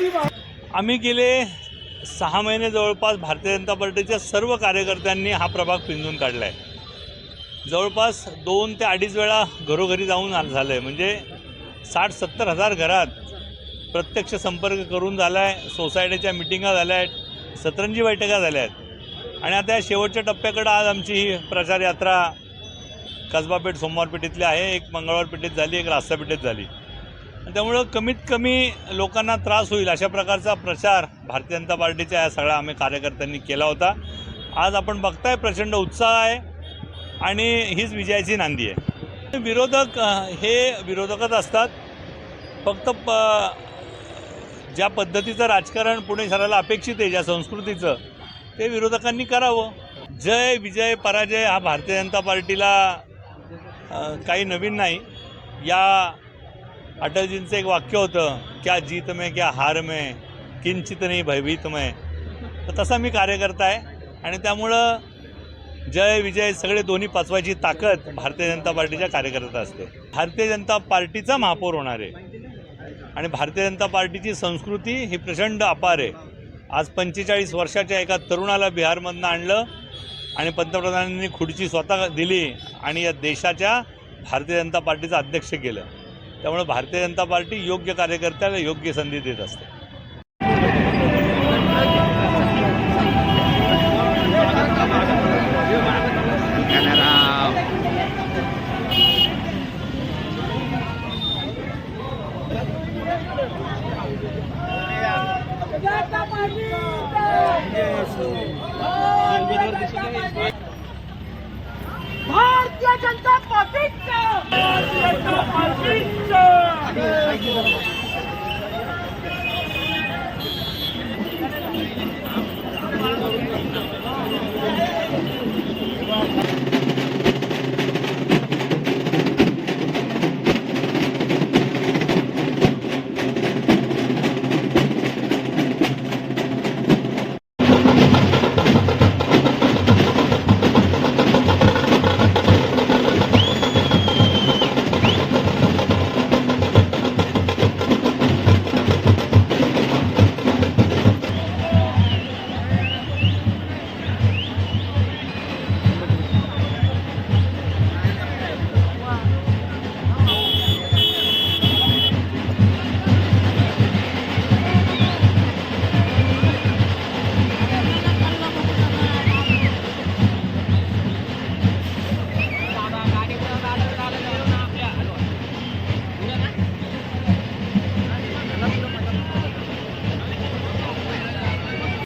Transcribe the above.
आम्ही गेले 6 महिने जवळपास भारतीय जनता पार्टीच्या सर्व कार्यकर्त्यांनी हा प्रभाग पिंजून काढला आहे. जवळपास 2 ते 2.5 वेळा घरोघरी जाऊन झालं आहे. म्हणजे 60-70 हजार घरात प्रत्यक्ष संपर्क करून झाला आहे. सोसायटीच्या मिटिंगा झाल्या आहेत, सतरंजी बैठका झाल्या आहेत आणि आता या शेवटच्या टप्प्याकडे आज आमची ही प्रचार यात्रा कसबा पेठ सोमवार पेठेतली आहे. एक मंगळवार पेठेत झाली, एक रास्ता पेठेत झाली. त्यामुळं कमीत कमी लोकांना त्रास होईल अशा प्रकारचा प्रचार भारतीय जनता पार्टीच्या या सगळ्या आम्ही कार्यकर्त्यांनी केला होता. आज आपण बघताय प्रचंड उत्साह आहे आणि हीच विजयाची नांदी आहे. विरोधक हे विरोधकच असतात. फक्त ज्या पद्धतीचं राजकारण पुणे शहराला अपेक्षित आहे, ज्या संस्कृतीचं, ते विरोधकांनी करावं. जय विजय पराजय हा भारतीय जनता पार्टीला काही नवीन नाही. या अटलजींचं एक वाक्य होतं, क्या जीत में क्या हार में किंचित नाही भयभीत में. तर तसा मी कार्यकर्ता आहे आणि त्यामुळं जय विजय सगळे दोन्ही पचवायची ताकद भारतीय जनता पार्टीच्या कार्यकर्त्यात असते. भारतीय जनता पार्टीचा महापौर होणार आहे आणि भारतीय जनता पार्टीची संस्कृती ही प्रचंड अपार आहे. आज 45 वर्षाच्या एका तरुणाला बिहारमधनं आणलं आणि पंतप्रधानांनी खुर्ची स्वतः दिली आणि या देशाच्या भारतीय जनता पार्टीचं अध्यक्ष केलं. त्यामुळे भारतीय जनता पार्टी योग्य कार्यकर्त्याला योग्य संधी देत असते. भारतीय जनता पार्टीचा